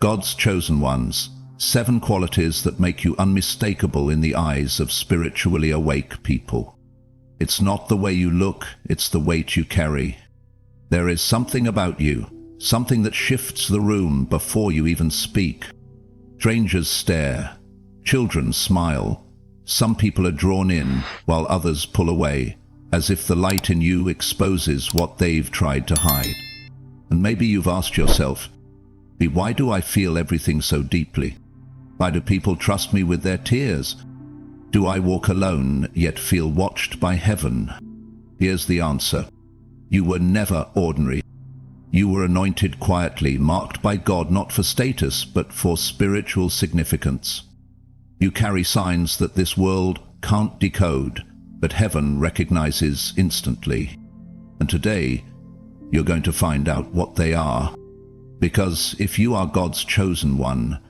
God's chosen ones, 7 qualities that make you unmistakable in the eyes of spiritually awake people. It's not the way you look, it's the weight you carry. There is something about you, something that shifts the room before you even speak. Strangers stare, children smile, some people are drawn in while others pull away, as if the light in you exposes what they've tried to hide. And maybe you've asked yourself, why do I feel everything so deeply? Why do people trust me with their tears? Do I walk alone yet feel watched by heaven? Here's the answer. You were never ordinary. You were anointed quietly, marked by God not for status but for spiritual significance. You carry signs that this world can't decode, but heaven recognizes instantly. And today, you're going to find out what they are. Because if you are God's chosen one,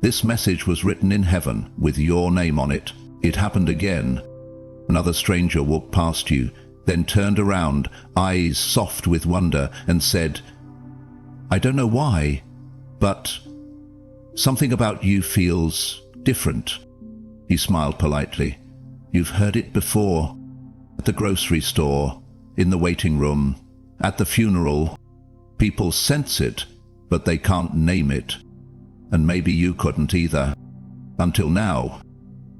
this message was written in heaven with your name on it. It happened again. Another stranger walked past you, then turned around, eyes soft with wonder, and said, I don't know why, but something about you feels different. He smiled politely. You've heard it before. At the grocery store, in the waiting room, at the funeral. People sense it, but they can't name it. And maybe you couldn't either. Until now.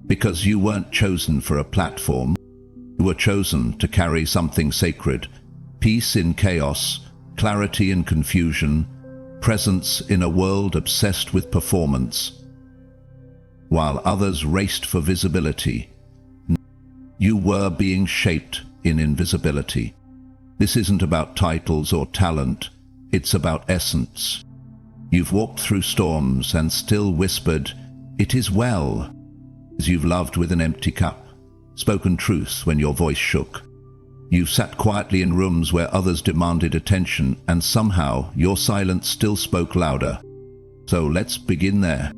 Because you weren't chosen for a platform. You were chosen to carry something sacred. Peace in chaos, clarity in confusion, presence in a world obsessed with performance. While others raced for visibility, you were being shaped in invisibility. This isn't about titles or talent, it's about essence. You've walked through storms and still whispered, it is well, as you've loved with an empty cup, spoken truth when your voice shook. You've sat quietly in rooms where others demanded attention, and somehow your silence still spoke louder. So let's begin there.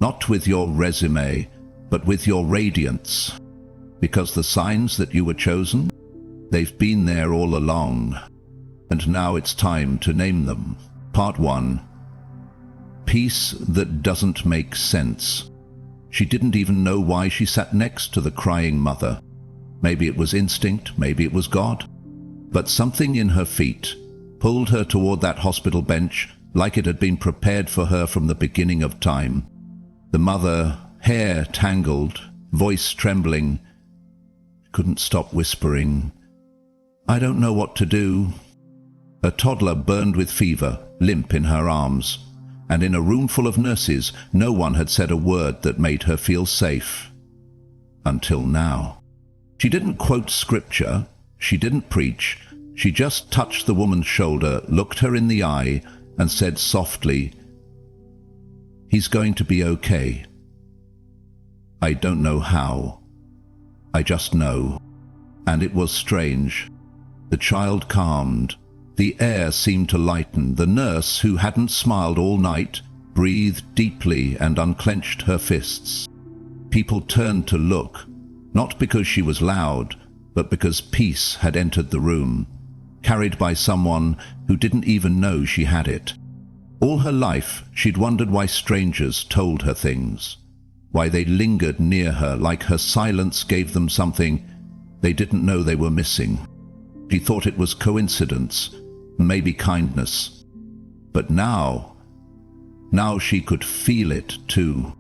Not with your resume, but with your radiance. Because the signs that you were chosen, they've been there all along. And now it's time to name them. Part 1. Peace that doesn't make sense. She didn't even know why she sat next to the crying mother. Maybe it was instinct, maybe it was God. But something in her feet pulled her toward that hospital bench like it had been prepared for her from the beginning of time. The mother, hair tangled, voice trembling, couldn't stop whispering, I don't know what to do. A toddler burned with fever, limp in her arms, and in a room full of nurses, no one had said a word that made her feel safe. Until now. She didn't quote scripture, she didn't preach, she just touched the woman's shoulder, looked her in the eye, and said softly, He's going to be okay. I don't know how. I just know. And it was strange. The child calmed. The air seemed to lighten. The nurse, who hadn't smiled all night, breathed deeply and unclenched her fists. People turned to look, not because she was loud, but because peace had entered the room, carried by someone who didn't even know she had it. All her life, she'd wondered why strangers told her things, why they lingered near her like her silence gave them something they didn't know they were missing. She thought it was coincidence, maybe kindness. But now she could feel it too.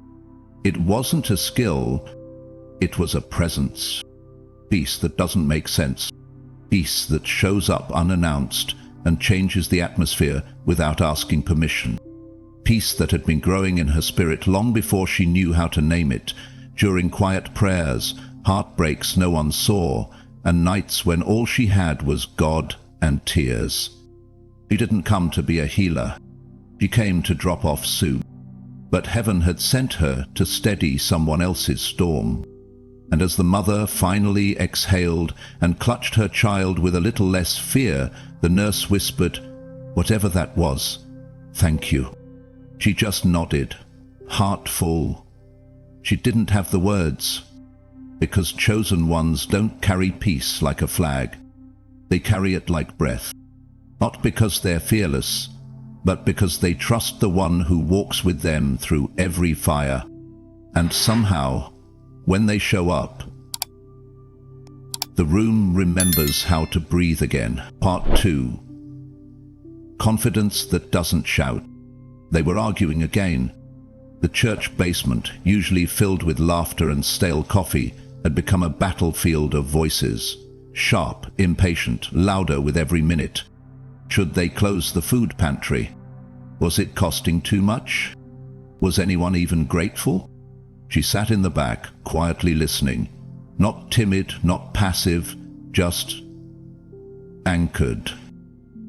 It wasn't a skill, it was a presence. Peace that doesn't make sense. Peace that shows up unannounced and changes the atmosphere without asking permission. Peace that had been growing in her spirit long before she knew how to name it, during quiet prayers, heartbreaks no one saw, and nights when all she had was God and tears. She didn't come to be a healer. She came to drop off soon. But heaven had sent her to steady someone else's storm. And as the mother finally exhaled and clutched her child with a little less fear, the nurse whispered, whatever that was, thank you. She just nodded, heart full. She didn't have the words, because chosen ones don't carry peace like a flag. They carry it like breath. Not because they're fearless, but because they trust the one who walks with them through every fire. And somehow, when they show up, the room remembers how to breathe again. Part 2. Confidence that doesn't shout. They were arguing again. The church basement, usually filled with laughter and stale coffee, had become a battlefield of voices. Sharp, impatient, louder with every minute. Should they close the food pantry? Was it costing too much? Was anyone even grateful? She sat in the back, quietly listening. Not timid, not passive, just anchored.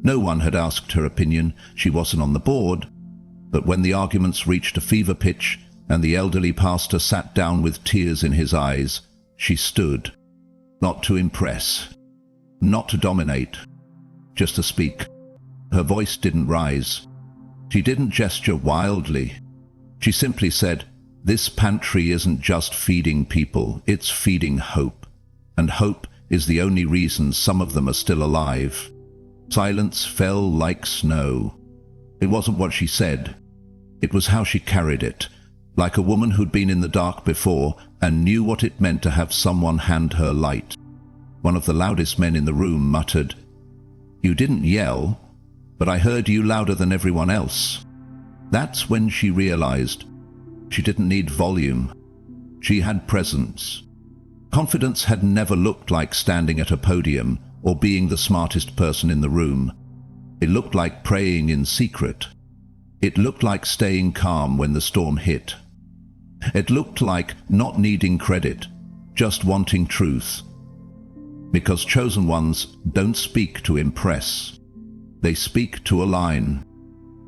No one had asked her opinion. She wasn't on the board. But when the arguments reached a fever pitch and the elderly pastor sat down with tears in his eyes, she stood. Not to impress, not to dominate, just to speak. Her voice didn't rise. She didn't gesture wildly. She simply said, "This pantry isn't just feeding people, it's feeding hope. And hope is the only reason some of them are still alive." Silence fell like snow. It wasn't what she said. It was how she carried it, like a woman who'd been in the dark before and knew what it meant to have someone hand her light. One of the loudest men in the room muttered, "You didn't yell, but I heard you louder than everyone else." That's when she realized she didn't need volume. She had presence. Confidence had never looked like standing at a podium or being the smartest person in the room. It looked like praying in secret. It looked like staying calm when the storm hit. It looked like not needing credit, just wanting truth. Because chosen ones don't speak to impress. They speak to align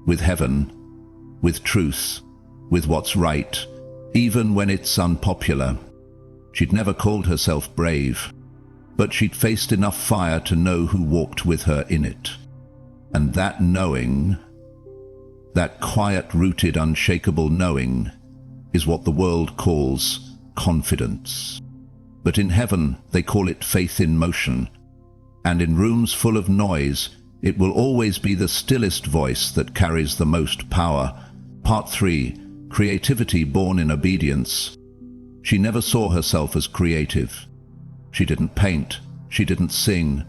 with heaven, with truth, with what's right, even when it's unpopular. She'd never called herself brave, but she'd faced enough fire to know who walked with her in it. And that knowing, that quiet-rooted, unshakable knowing, is what the world calls confidence. But in heaven, they call it faith in motion. And in rooms full of noise, it will always be the stillest voice that carries the most power. Part 3. Creativity born in obedience. She never saw herself as creative. She didn't paint. She didn't sing.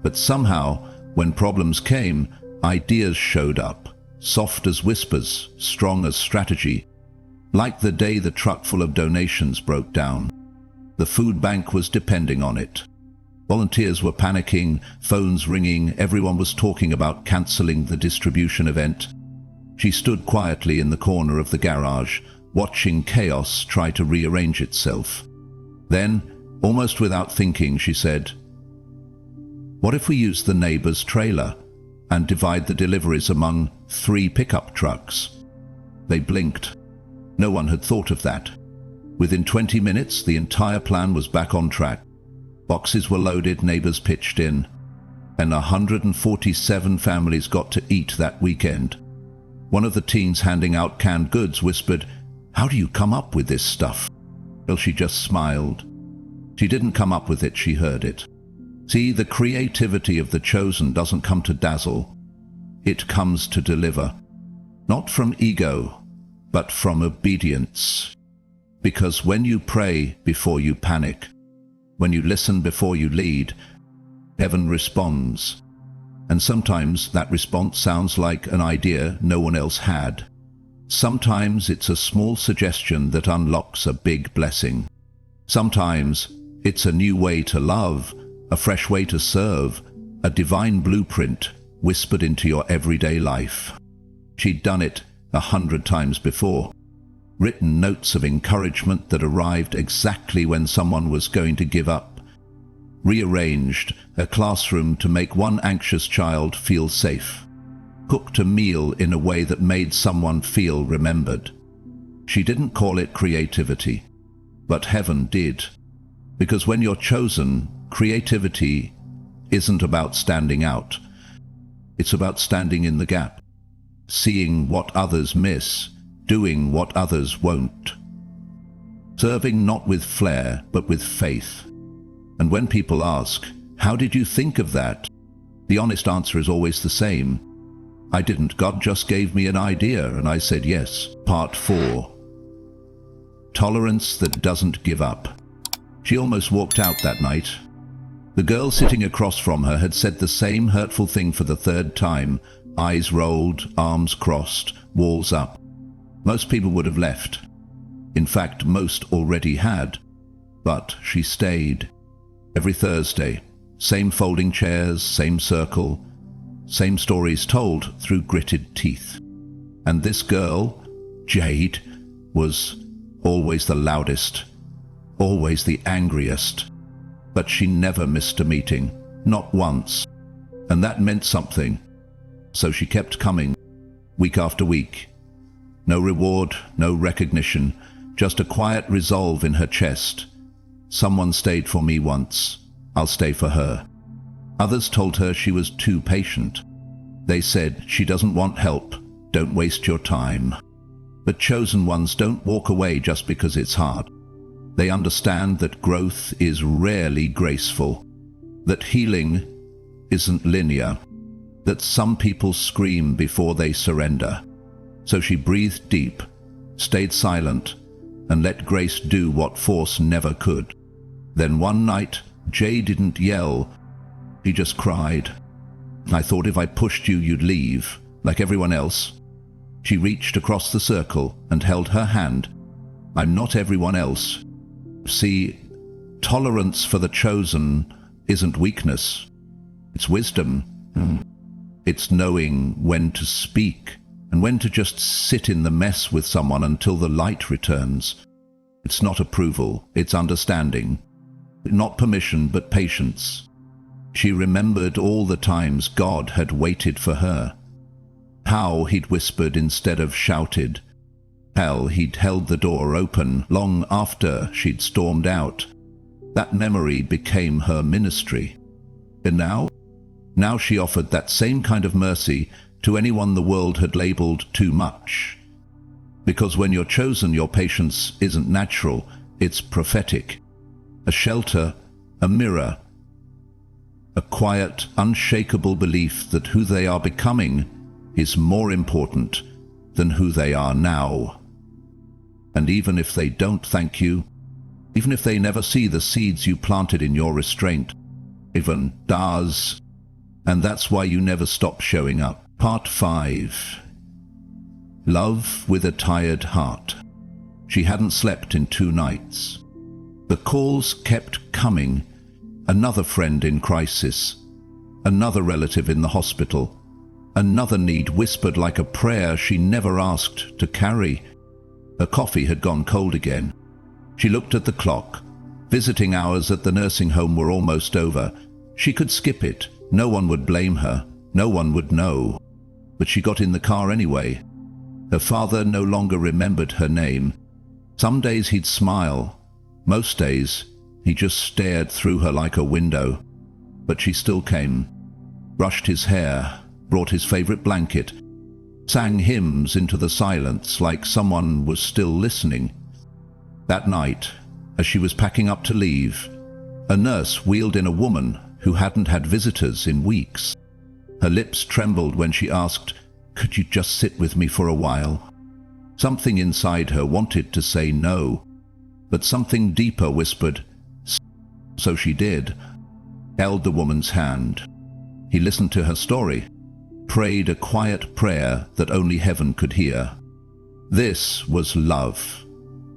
But somehow, when problems came, ideas showed up, soft as whispers, strong as strategy. Like the day the truck full of donations broke down. The food bank was depending on it. Volunteers were panicking, phones ringing, everyone was talking about cancelling the distribution event. She stood quietly in the corner of the garage, watching chaos try to rearrange itself. Then, almost without thinking, she said, "What if we use the neighbor's trailer and divide the deliveries among 3 pickup trucks?" They blinked. No one had thought of that. Within 20 minutes, the entire plan was back on track. Boxes were loaded, neighbors pitched in, and 147 families got to eat that weekend. One of the teens handing out canned goods whispered, "How do you come up with this stuff?" Well, she just smiled. She didn't come up with it, she heard it. See, the creativity of the chosen doesn't come to dazzle. It comes to deliver. Not from ego, but from obedience. Because when you pray before you panic, when you listen before you lead, heaven responds. And sometimes that response sounds like an idea no one else had. Sometimes it's a small suggestion that unlocks a big blessing. Sometimes it's a new way to love, a fresh way to serve, a divine blueprint whispered into your everyday life. She'd done it 100 times before. Written notes of encouragement that arrived exactly when someone was going to give up. Rearranged a classroom to make one anxious child feel safe. Cooked a meal in a way that made someone feel remembered. She didn't call it creativity, but heaven did. Because when you're chosen, creativity isn't about standing out. It's about standing in the gap, seeing what others miss, doing what others won't. Serving not with flair, but with faith. And when people ask, "How did you think of that?" the honest answer is always the same. I didn't. God just gave me an idea, and I said yes. Part 4. Tolerance that doesn't give up. She almost walked out that night. The girl sitting across from her had said the same hurtful thing for the third time. Eyes rolled, arms crossed, walls up. Most people would have left. In fact, most already had. But she stayed. Every Thursday, same folding chairs, same circle, same stories told through gritted teeth. And this girl, Jade, was always the loudest, always the angriest. But she never missed a meeting, not once. And that meant something. So she kept coming, week after week. No reward, no recognition, just a quiet resolve in her chest. Someone stayed for me once, I'll stay for her. Others told her she was too patient. They said, she doesn't want help, don't waste your time. But chosen ones don't walk away just because it's hard. They understand that growth is rarely graceful, that healing isn't linear, that some people scream before they surrender. So she breathed deep, stayed silent, and let grace do what force never could. Then one night, Jay didn't yell, he just cried. I thought if I pushed you, you'd leave, like everyone else. She reached across the circle and held her hand. I'm not everyone else. See, tolerance for the chosen isn't weakness. It's wisdom. It's knowing when to speak and when to just sit in the mess with someone until the light returns. It's not approval, it's understanding. Not permission, but patience. She remembered all the times God had waited for her. How he'd whispered instead of shouted. How he'd held the door open long after she'd stormed out. That memory became her ministry. And now she offered that same kind of mercy to anyone the world had labeled too much. Because when you're chosen, your patience isn't natural, it's prophetic. A shelter, a mirror, a quiet, unshakable belief that who they are becoming is more important than who they are now. And even if they don't thank you, even if they never see the seeds you planted in your restraint, even does, and that's why you never stop showing up. Part 5. Love with a tired heart. She hadn't slept in 2 nights. The calls kept coming. Another friend in crisis, another relative in the hospital, another need whispered like a prayer she never asked to carry. Her coffee had gone cold again. She looked at the clock. Visiting hours at the nursing home were almost over. She could skip it. No one would blame her. No one would know. But she got in the car anyway. Her father no longer remembered her name. Some days he'd smile. Most days, he just stared through her like a window. But she still came. Brushed his hair, brought his favorite blanket, sang hymns into the silence like someone was still listening. That night, as she was packing up to leave, a nurse wheeled in a woman who hadn't had visitors in weeks. Her lips trembled when she asked, "Could you just sit with me for a while?" Something inside her wanted to say no, but something deeper whispered, so she did. Held the woman's hand. He listened to her story, prayed a quiet prayer that only heaven could hear. This was love,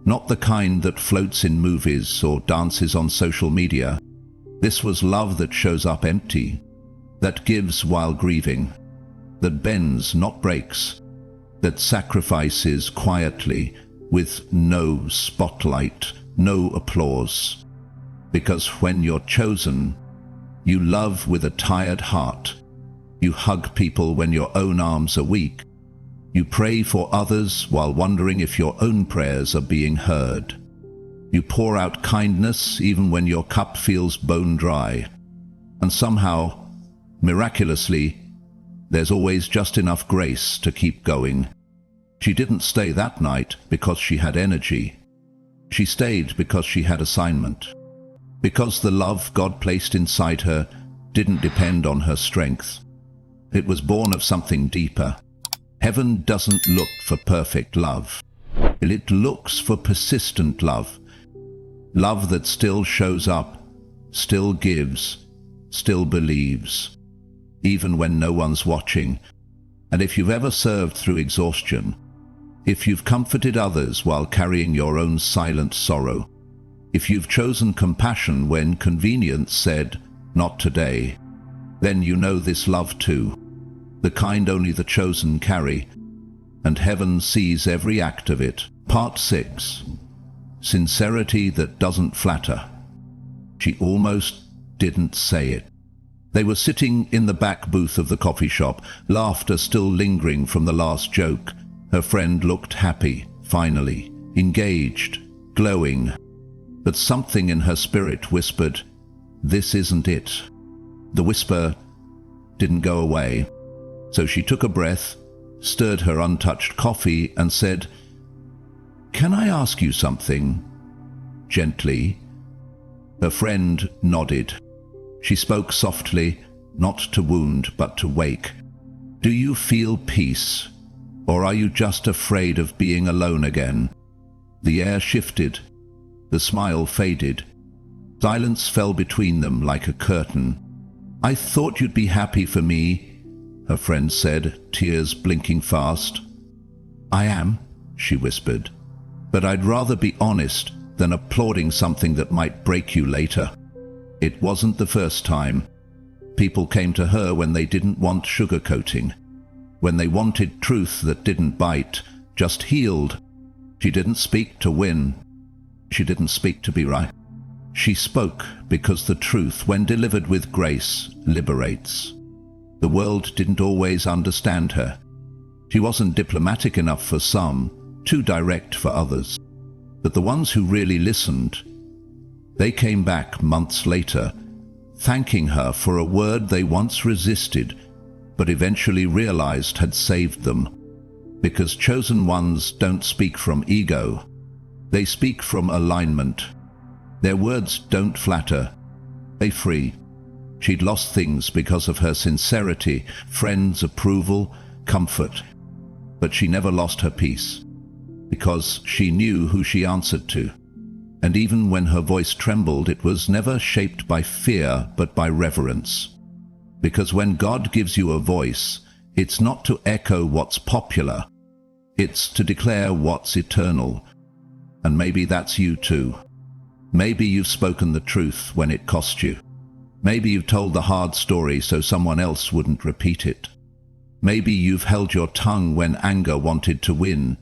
not the kind that floats in movies or dances on social media. This was love that shows up empty, that gives while grieving, that bends, not breaks, that sacrifices quietly with no spotlight, no applause. Because when you're chosen, you love with a tired heart. You hug people when your own arms are weak. You pray for others while wondering if your own prayers are being heard. You pour out kindness even when your cup feels bone dry. And somehow, miraculously, there's always just enough grace to keep going. She didn't stay that night because she had energy. She stayed because she had assignment. Because the love God placed inside her didn't depend on her strength. It was born of something deeper. Heaven doesn't look for perfect love. It looks for persistent love. Love that still shows up, still gives, still believes, even when no one's watching. And if you've ever served through exhaustion, if you've comforted others while carrying your own silent sorrow, if you've chosen compassion when convenience said, "Not today," then you know this love too, the kind only the chosen carry, and heaven sees every act of it. Part 6. Sincerity that doesn't flatter. She almost didn't say it. They were sitting in the back booth of the coffee shop, laughter still lingering from the last joke. Her friend looked happy, finally, engaged, glowing. But something in her spirit whispered, "This isn't it." The whisper didn't go away. So she took a breath, stirred her untouched coffee, and said, "Can I ask you something?" Gently. Her friend nodded. She spoke softly, not to wound, but to wake. "Do you feel peace? Or are you just afraid of being alone again?" The air shifted. The smile faded. Silence fell between them like a curtain. "I thought you'd be happy for me," her friend said, tears blinking fast. "I am," she whispered. "But I'd rather be honest than applauding something that might break you later." It wasn't the first time. People came to her when they didn't want sugarcoating, when they wanted truth that didn't bite, just healed. She didn't speak to win. She didn't speak to be right. She spoke because the truth, when delivered with grace, liberates. The world didn't always understand her. She wasn't diplomatic enough for some, too direct for others. But the ones who really listened, they came back months later, thanking her for a word they once resisted, but eventually realized had saved them. Because chosen ones don't speak from ego. They speak from alignment. Their words don't flatter. They free. She'd lost things because of her sincerity, friends' approval, comfort. But she never lost her peace, because she knew who she answered to. And even when her voice trembled, it was never shaped by fear, but by reverence. Because when God gives you a voice, it's not to echo what's popular. It's to declare what's eternal. And maybe that's you too. Maybe you've spoken the truth when it cost you. Maybe you've told the hard story so someone else wouldn't repeat it. Maybe you've held your tongue when anger wanted to win,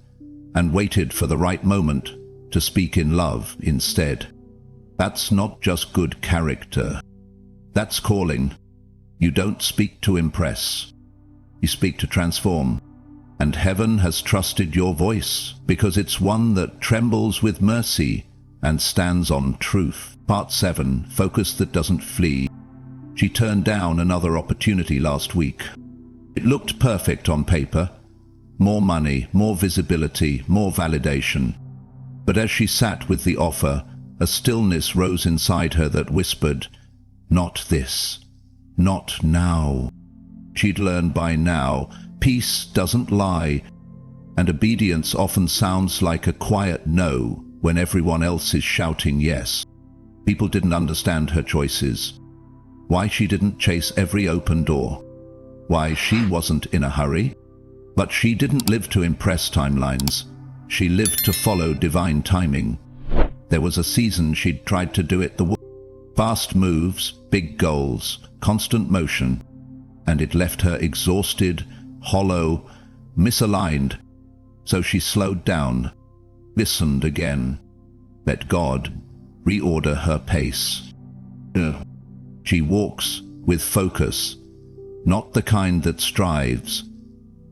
and waited for the right moment to speak in love instead. That's not just good character. That's calling. You don't speak to impress. You speak to transform. And heaven has trusted your voice because it's one that trembles with mercy and stands on truth. Part 7. Focus that doesn't flee. She turned down another opportunity last week. It looked perfect on paper. More money, more visibility, more validation. But as she sat with the offer, a stillness rose inside her that whispered, "Not this. Not now." She'd learned by now, peace doesn't lie, and obedience often sounds like a quiet no when everyone else is shouting yes. People didn't understand her choices. Why she didn't chase every open door. Why she wasn't in a hurry. But she didn't live to impress timelines. She lived to follow divine timing. There was a season she'd tried to do it the way. Fast moves, big goals, constant motion. And it left her exhausted, hollow, misaligned. So she slowed down, listened again, let God reorder her pace. She walks with focus, not the kind that strives,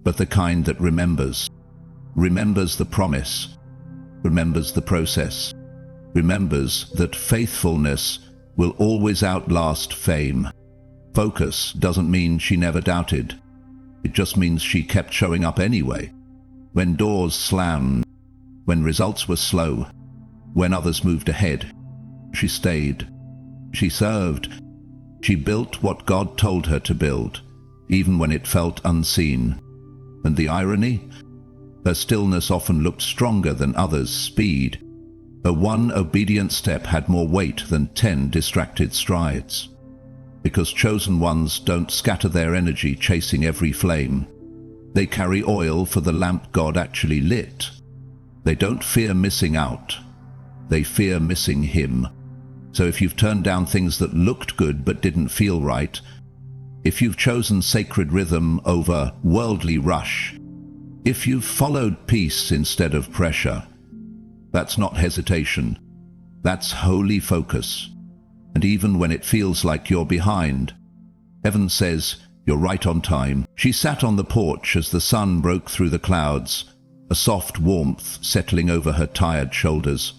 but the kind that remembers. Remembers the promise, remembers the process, remembers that faithfulness will always outlast fame. Focus doesn't mean she never doubted. It just means she kept showing up anyway. When doors slammed, when results were slow, when others moved ahead, she stayed. She served. She built what God told her to build, even when it felt unseen. And the irony? Her stillness often looked stronger than others' speed. Her one obedient step had more weight than 10 distracted strides. Because chosen ones don't scatter their energy chasing every flame. They carry oil for the lamp God actually lit. They don't fear missing out. They fear missing Him. So if you've turned down things that looked good but didn't feel right, if you've chosen sacred rhythm over worldly rush, if you've followed peace instead of pressure, that's not hesitation. That's holy focus. And even when it feels like you're behind, heaven says you're right on time. She sat on the porch as the sun broke through the clouds, a soft warmth settling over her tired shoulders.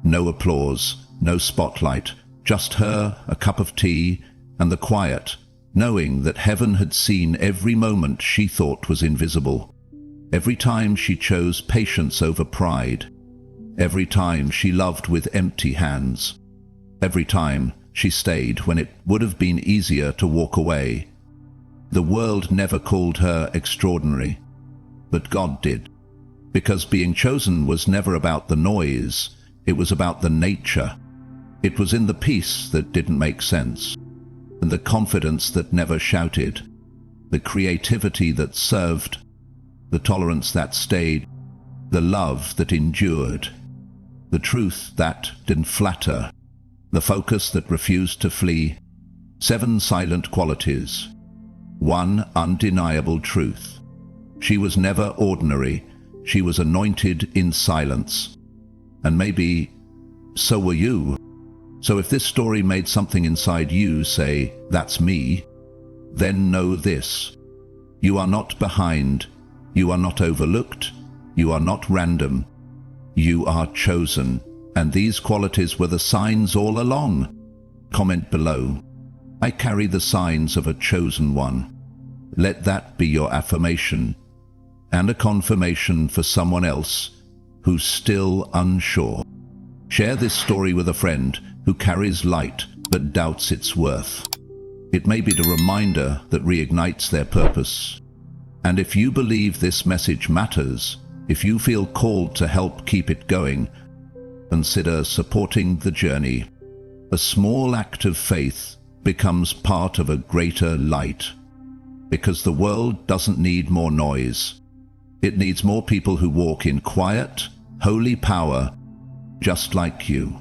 No applause, no spotlight, just her, a cup of tea, and the quiet, knowing that heaven had seen every moment she thought was invisible. Every time she chose patience over pride. Every time she loved with empty hands. Every time she stayed when it would have been easier to walk away. The world never called her extraordinary, but God did. Because being chosen was never about the noise, it was about the nature. It was in the peace that didn't make sense, and the confidence that never shouted, the creativity that served, the tolerance that stayed, the love that endured, the truth that didn't flatter, the focus that refused to flee. 7 silent qualities. 1 undeniable truth. She was never ordinary. She was anointed in silence. And maybe so were you. So if this story made something inside you say, "That's me," then know this. You are not behind. You are not overlooked. You are not random. You are chosen. And these qualities were the signs all along. Comment below. I carry the signs of a chosen one. Let that be your affirmation and a confirmation for someone else who's still unsure. Share this story with a friend who carries light but doubts its worth. It may be the reminder that reignites their purpose. And if you believe this message matters, if you feel called to help keep it going, consider supporting the journey. A small act of faith becomes part of a greater light. Because the world doesn't need more noise. It needs more people who walk in quiet, holy power, just like you.